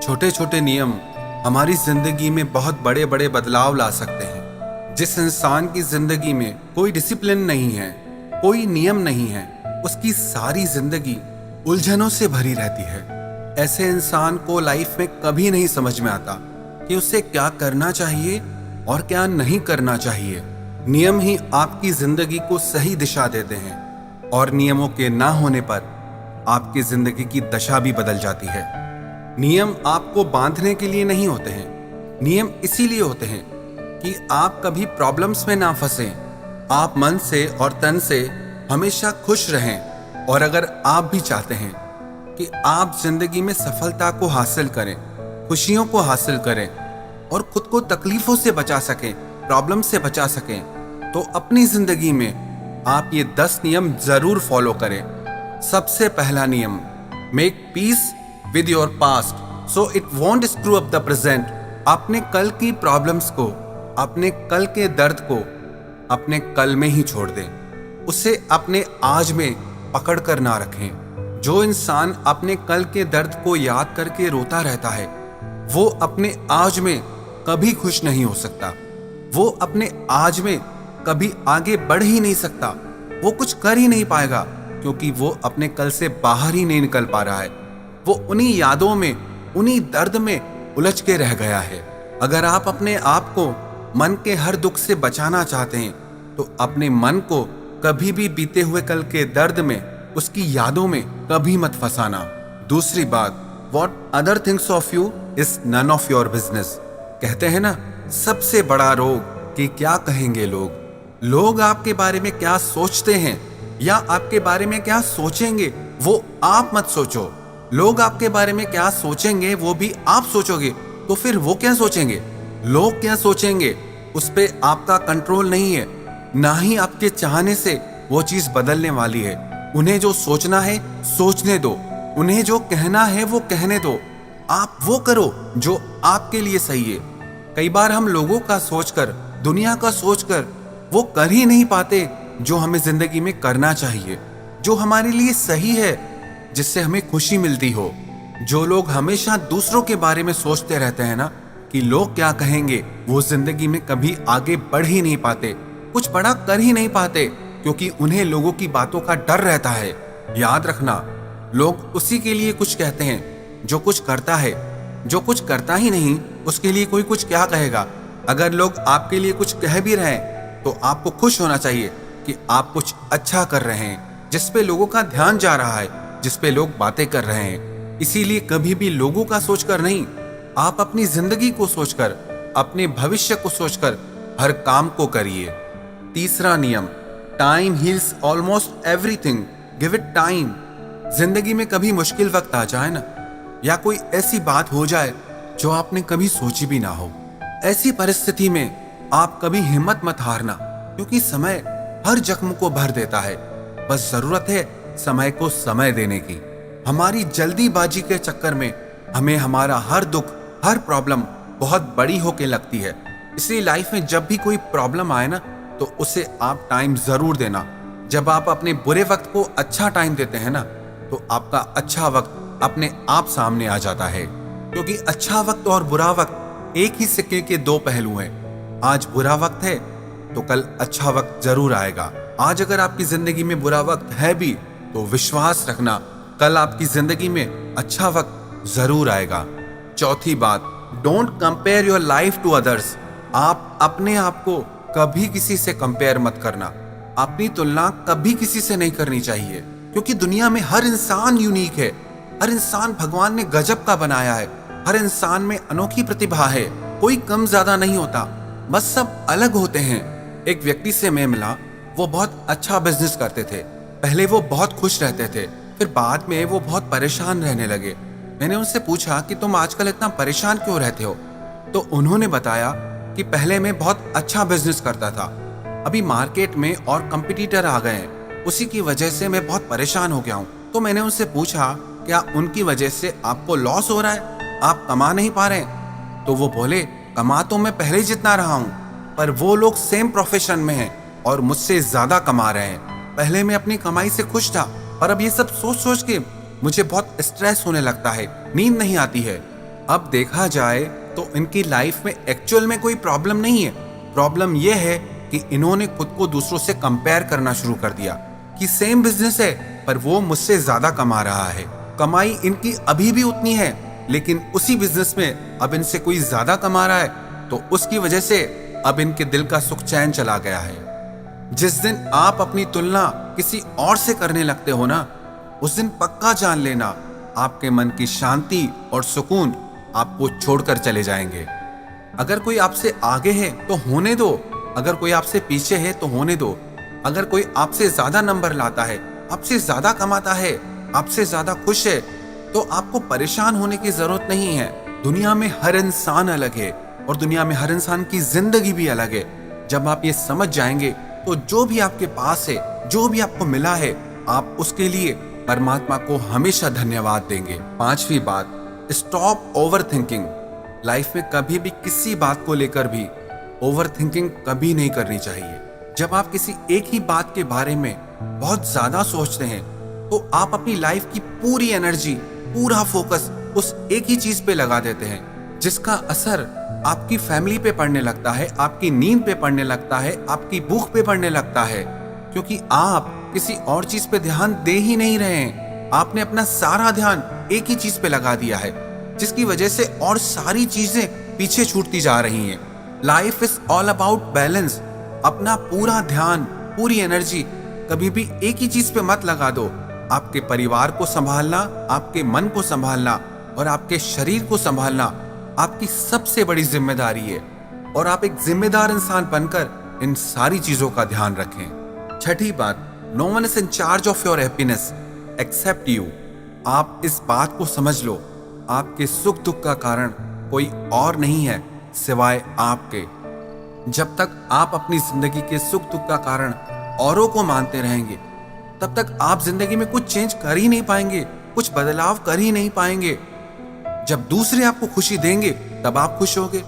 छोटे छोटे नियम हमारी जिंदगी में बहुत बड़े बड़े बदलाव ला सकते हैं। जिस इंसान की जिंदगी में कोई डिसिप्लिन नहीं है, कोई नियम नहीं है, उसकी सारी जिंदगी उलझनों से भरी रहती है। ऐसे इंसान को लाइफ में कभी नहीं समझ में आता कि उसे क्या करना चाहिए और क्या नहीं करना चाहिए। नियम ही आपकी जिंदगी को सही दिशा देते हैं और नियमों के ना होने पर आपकी जिंदगी की दशा भी बदल जाती है। नियम आपको बांधने के लिए नहीं होते हैं, नियम इसीलिए होते हैं कि आप कभी प्रॉब्लम्स में ना फंसें, आप मन से और तन से हमेशा खुश रहें। और अगर आप भी चाहते हैं कि आप जिंदगी में सफलता को हासिल करें, खुशियों को हासिल करें और खुद को तकलीफों से बचा सकें, प्रॉब्लम से बचा सकें, तो अपनी जिंदगी में आप ये 10 नियम जरूर फॉलो करें। सबसे पहला नियम, make peace with your past so it won't screw up the present. अपने कल की प्रॉब्लम्स को, अपने कल के दर्द को अपने कल में ही छोड़ दें, उसे अपने आज में पकड़ कर ना रखें। जो इंसान अपने कल के दर्द को याद करके रोता रहता है, वो अपने आज में कभी खुश नहीं हो सकता, वो अपने आज में कभी आगे बढ़ ही नहीं सकता, वो कुछ कर ही नहीं पाएगा, क्योंकि वो अपने कल से बाहर ही नहीं निकल पा रहा है। वो उन्हीं यादों में, उन्हीं दर्द में उलझ के रह गया है। अगर आप अपने आप को मन के हर दुख से बचाना चाहते हैं, तो अपने मन को कभी भी बीते हुए कल के दर्द में, उसकी यादों में कभी मत फंसाना। दूसरी बात, what other things of you is none of your business. कहते हैं ना, सबसे बड़ा रोग कि क्या कहेंगे लोग। लोग आपके बारे में क्या सोचते हैं या आपके बारे में क्या सोचेंगे, वो आप मत सोचो। लोग आपके बारे में क्या सोचेंगे वो भी आप सोचोगे, तो फिर वो क्या सोचेंगे, लोग क्या सोचेंगे, उस पे आपका कंट्रोल नहीं है। ना ही आपके चाहने से वो चीज बदलने वाली है। उन्हें जो सोचना है सोचने दो, उन्हें जो कहना है वो कहने दो। आप वो करो जो आपके लिए सही है। कई बार हम लोगों का सोचकर, दुनिया का सोचकर वो कर ही नहीं पाते जो हमें जिंदगी में करना चाहिए, जो हमारे लिए सही है, जिससे हमें खुशी मिलती हो। जो लोग हमेशा दूसरों के बारे में सोचते रहते हैं ना कि लोग क्या कहेंगे, वो जिंदगी में कभी आगे बढ़ ही नहीं पाते, कुछ बड़ा कर ही नहीं पाते, क्योंकि उन्हें लोगों की बातों का डर रहता है। याद रखना, लोग उसी के लिए कुछ कहते हैं जो कुछ करता है, जो कुछ करता ही नहीं उसके लिए कोई कुछ क्या कहेगा। अगर लोग आपके लिए कुछ कह भी रहे हैं तो आपको खुश होना चाहिए कि आप कुछ अच्छा कर रहे हैं, जिस पे लोगों का ध्यान जा रहा है, जिस पे लोग बातें कर रहे हैं। इसीलिए कभी भी लोगों का सोचकर नहीं, आप अपनी जिंदगी को सोचकर, अपने भविष्य को सोचकर हर काम को करिए। तीसरा नियम, time heals almost everything, give it time. जिंदगी में कभी मुश्किल वक्त आ जाए ना, या कोई ऐसी बात हो जाए जो आपने कभी सोची भी ना हो, ऐसी परिस्थिति में आप कभी हिम्मत मत हारना, क्योंकि समय हर जख्म को भर देता है। बस जरूरत है समय को समय देने की। हमारी जल्दीबाजी के चक्कर में हमें हमारा हर दुख, हर प्रॉब्लम बहुत बड़ी होके लगती है। इसलिए लाइफ में जब भी कोई प्रॉब्लम आए ना, तो उसे आप टाइम जरूर देना। जब आप अपने बुरे वक्त को अच्छा टाइम देते हैं ना, तो आपका अच्छा वक्त अपने आप सामने आ जाता है। क्योंकि अच्छा वक्त और बुरा वक्त एक ही सिक्के के दो पहलू हैं। आज बुरा वक्त है तो कल अच्छा वक्त जरूर आएगा। आज अगर आपकी जिंदगी में बुरा वक्त है भी, तो विश्वास रखना कल आपकी जिंदगी में अच्छा वक्त जरूर आएगा। चौथी बात, don't compare your life to others. आप अपने आप को कभी किसी से कंपेयर मत करना। अपनी तुलना कभी किसी से नहीं करनी चाहिए, क्योंकि दुनिया में हर इंसान यूनिक है। हर इंसान भगवान ने गजब का बनाया है। हर इंसान में अनोखी प्रतिभा है। कोई कम ज्यादा नहीं होता, बस सब अलग होते हैं। एक व्यक्ति से मैं मिला, वो बहुत अच्छा बिजनेस करते थे। पहले वो बहुत खुश रहते थे, फिर बाद में वो बहुत परेशान रहने लगे। मैंने उनसे पूछा कि तुम आजकल इतना परेशान क्यों रहते हो? तो उन्होंने बताया कि पहले मैं बहुत अच्छा बिजनेस करता था, अभी मार्केट में और कंपटीटर आ गए हैं, उसी की वजह से मैं बहुत परेशान हो गया हूँ। तो मैंने उनसे पूछा, क्या उनकी वजह से आपको लॉस हो रहा है, आप कमा नहीं पा रहे हैं? तो वो बोले, कमा तो मैं पहले जितना रहा हूँ, पर वो लोग सेम प्रोफेशन में हैं और मुझसे ज्यादा कमा रहे हैं। पहले मैं अपनी कमाई से खुश था, पर अब ये सब सोच सोच के मुझे बहुत स्ट्रेस होने लगता है, नींद नहीं आती है। अब देखा जाए तो इनकी लाइफ में एक्चुअल में कोई प्रॉब्लम नहीं है। प्रॉब्लम यह है कि इन्होंने खुद को दूसरों से कंपेयर करना शुरू कर दिया कि सेम बिजनेस है पर वो मुझसे ज्यादा कमा रहा है। कमाई इनकी अभी भी उतनी है, लेकिन उसी बिजनेस में अब इनसे कोई ज्यादा कमा रहा है, तो उसकी वजह से अब इनके दिल का सुख चैन चला गया है। जिस दिन आप अपनी तुलना किसी और से करने लगते हो ना, उस दिन पक्का जान लेना आपके मन की शांति और सुकून आपको छोड़कर चले जाएंगे। अगर कोई आपसे आगे है तो होने दो, अगर कोई आपसे पीछे है तो होने दो। अगर कोई आपसे ज्यादा नंबर लाता है, आपसे ज्यादा कमाता है, आपसे ज्यादा खुश है, तो आपको परेशान होने की जरूरत नहीं है। दुनिया में हर इंसान अलग है और दुनिया में हर इंसान की जिंदगी भी अलग है। जब आप ये समझ जाएंगे तो जो भी आपके पास है, जो भी आपको मिला है, आप उसके लिए परमात्मा को हमेशा धन्यवाद देंगे। 5वीं बात, स्टॉप ओवर थिंकिंग। लाइफ में कभी भी किसी बात को लेकर भी ओवर थिंकिंग कभी नहीं करनी चाहिए। जब आप किसी एक ही बात के बारे में बहुत ज्यादा सोचते हैं तो आप अपनी लाइफ की पूरी एनर्जी, पूरा फोकस उस एक ही चीज पे लगा देते हैं, जिसका असर आपकी फैमिली पे पड़ने लगता है, आपकी नींद पे पड़ने लगता है, आपकी भूख पे पड़ने लगता है, क्योंकि आप किसी और चीज पे ध्यान दे ही नहीं रहे हैं। आपने अपना सारा ध्यान एक ही चीज पे लगा दिया है, जिसकी वजह से और सारी चीजें पीछे छूटती जा रही हैं। Life is all about balance. अपना पूरा ध्यान, पूरी एनर्जी कभी भी एक ही चीज पे मत लगा दो। आपके परिवार को संभालना, आपके मन को संभालना और आपके शरीर को संभालना आपकी सबसे बड़ी जिम्मेदारी है, और आप एक जिम्मेदार इंसान बनकर इन सारी चीजों का ध्यान रखें। 6ठी बात, no one is in charge of your happiness except you. आप इस बात को समझ लो, आपके सुख दुख का कारण कोई और नहीं है सिवाय आपके। जब तक आप अपनी जिंदगी के सुख दुख का कारण औरों को मानते रहेंगे, तब तक आप जिंदगी में कुछ चेंज कर ही नहीं पाएंगे, कुछ बदलाव कर ही नहीं पाएंगे। जब दूसरे आपको खुशी देंगे तब आप खुश होगे।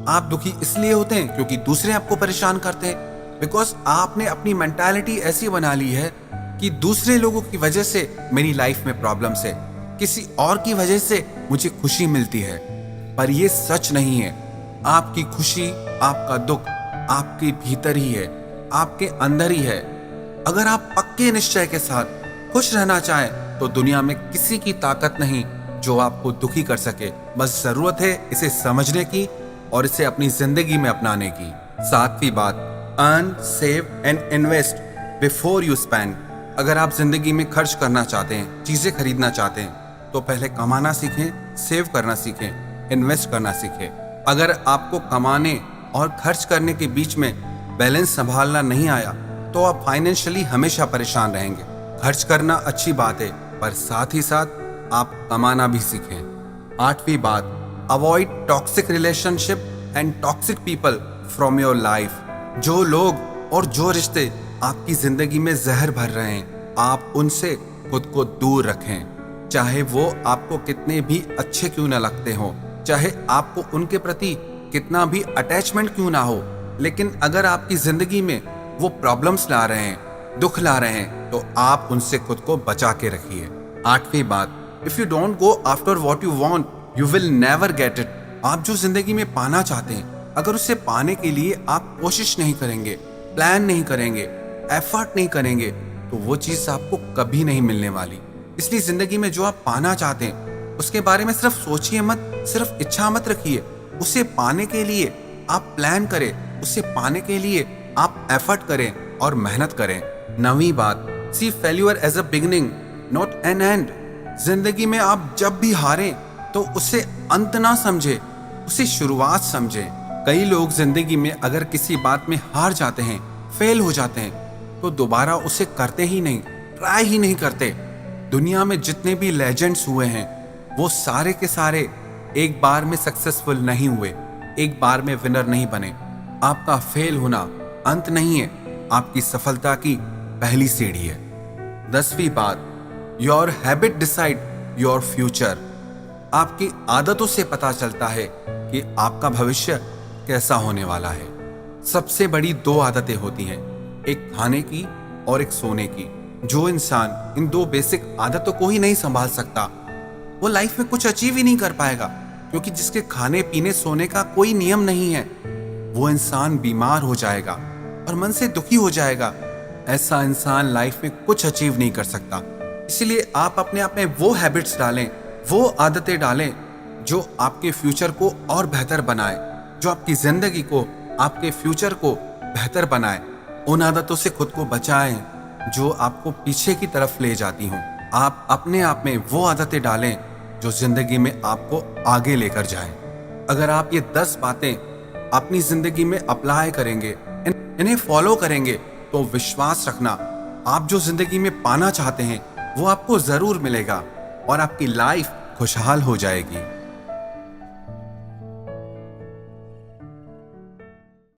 आप दुखी इसलिए होते हैं क्योंकि दूसरे आपको परेशान करते हैं, बिकॉज आपने अपनी मेंटालिटी ऐसी बना ली है कि दूसरे लोगों की वजह से मेरी लाइफ में प्रॉब्लम्स है, किसी और की वजह से मुझे खुशी मिलती है। पर यह सच नहीं है। आपकी खुशी, आपका दुख आपके भीतर ही है, आपके अंदर ही है। अगर आप पक्के निश्चय के साथ खुश रहना चाहें तो दुनिया में किसी की ताकत नहीं जो आपको दुखी कर सके। बस जरूरत है इसे समझने की और इसे अपनी जिंदगी में अपनाने की। 7वीं बात, earn, save and invest before you spend. अगर आप जिंदगी में खर्च करना चाहते हैं, चीजें खरीदना चाहते हैं, तो पहले कमाना सीखें, सेव करना सीखें, इन्वेस्ट करना सीखें। अगर आपको कमाने और खर्च करने के बीच में बैलेंस संभालना नहीं आया तो आप फाइनेंशियली हमेशा परेशान रहेंगे। खर्च करना अच्छी बात है, पर साथ ही साथ आप कमाना भी सीखें। 8वीं बात, avoid toxic relationship and toxic people from your life. जो लोग और जो रिश्ते आपकी जिंदगी में जहर भर रहे हैं, आप उनसे खुद को दूर रखें। चाहे वो आपको कितने भी अच्छे क्यों ना लगते हो, चाहे आपको उनके प्रति कितना भी अटैचमेंट क्यों ना हो, लेकिन अगर आपकी जिंदगी में वो प्रॉब्लम्स ला रहे हैं, दुख ला रहे हैं, तो आप उनसे खुद को बचा के रखिए। 8वीं बात, if you don't go after what you want you will never get it. आप जो जिंदगी में पाना चाहते हैं, अगर उसे पाने के लिए आप कोशिश नहीं करेंगे, प्लान नहीं करेंगे, एफर्ट नहीं करेंगे, तो वो चीज आपको कभी नहीं मिलने वाली। इसलिए जिंदगी में जो आप पाना चाहते हैं उसके बारे में सिर्फ सोचिए मत, सिर्फ इच्छा मत रखिए। उसे पाने के लिए आप प्लान करें, उसे पाने के लिए आप एफर्ट करें और मेहनत करें। 9वीं बात, see failure as a beginning not an end. जिंदगी में आप जब भी हारें तो उसे अंत ना समझे, उसे शुरुआत समझे। कई लोग जिंदगी में अगर किसी बात में हार जाते हैं, फेल हो जाते हैं, तो दोबारा उसे करते ही नहीं, ट्राई ही नहीं करते। दुनिया में जितने भी लेजेंड्स हुए हैं वो सारे के सारे एक बार में सक्सेसफुल नहीं हुए, एक बार में विनर नहीं बने। आपका फेल होना अंत नहीं है, आपकी सफलता की पहली सीढ़ी है। 10वीं बात, your habit decide your future. आपकी आदतों से पता चलता है कि आपका भविष्य कैसा होने वाला है। सबसे बड़ी 2 आदतें होती हैं, एक खाने की और एक सोने की। जो इंसान इन 2 बेसिक आदतों को ही नहीं संभाल सकता वो लाइफ में कुछ अचीव ही नहीं कर पाएगा, क्योंकि जिसके खाने पीने सोने का कोई नियम नहीं है, वो इंसान बीमार हो जाएगा और मन से दुखी हो जाएगा। ऐसा इंसान लाइफ में कुछ अचीव नहीं कर सकता। इसलिए आप अपने आप में वो हैबिट्स डालें, वो आदतें डालें जो आपके फ्यूचर को और बेहतर बनाए, जो आपकी जिंदगी को, आपके फ्यूचर को बेहतर बनाए। उन आदतों से खुद को बचाएं जो आपको पीछे की तरफ ले जाती हों। आप अपने आप में वो आदतें डालें जो जिंदगी में आपको आगे लेकर जाएं। अगर आप ये 10 बातें अपनी जिंदगी में अप्लाई करेंगे, इन्हें फॉलो करेंगे, तो विश्वास रखना, आप जो जिंदगी में पाना चाहते हैं वो आपको जरूर मिलेगा और आपकी लाइफ खुशहाल हो जाएगी।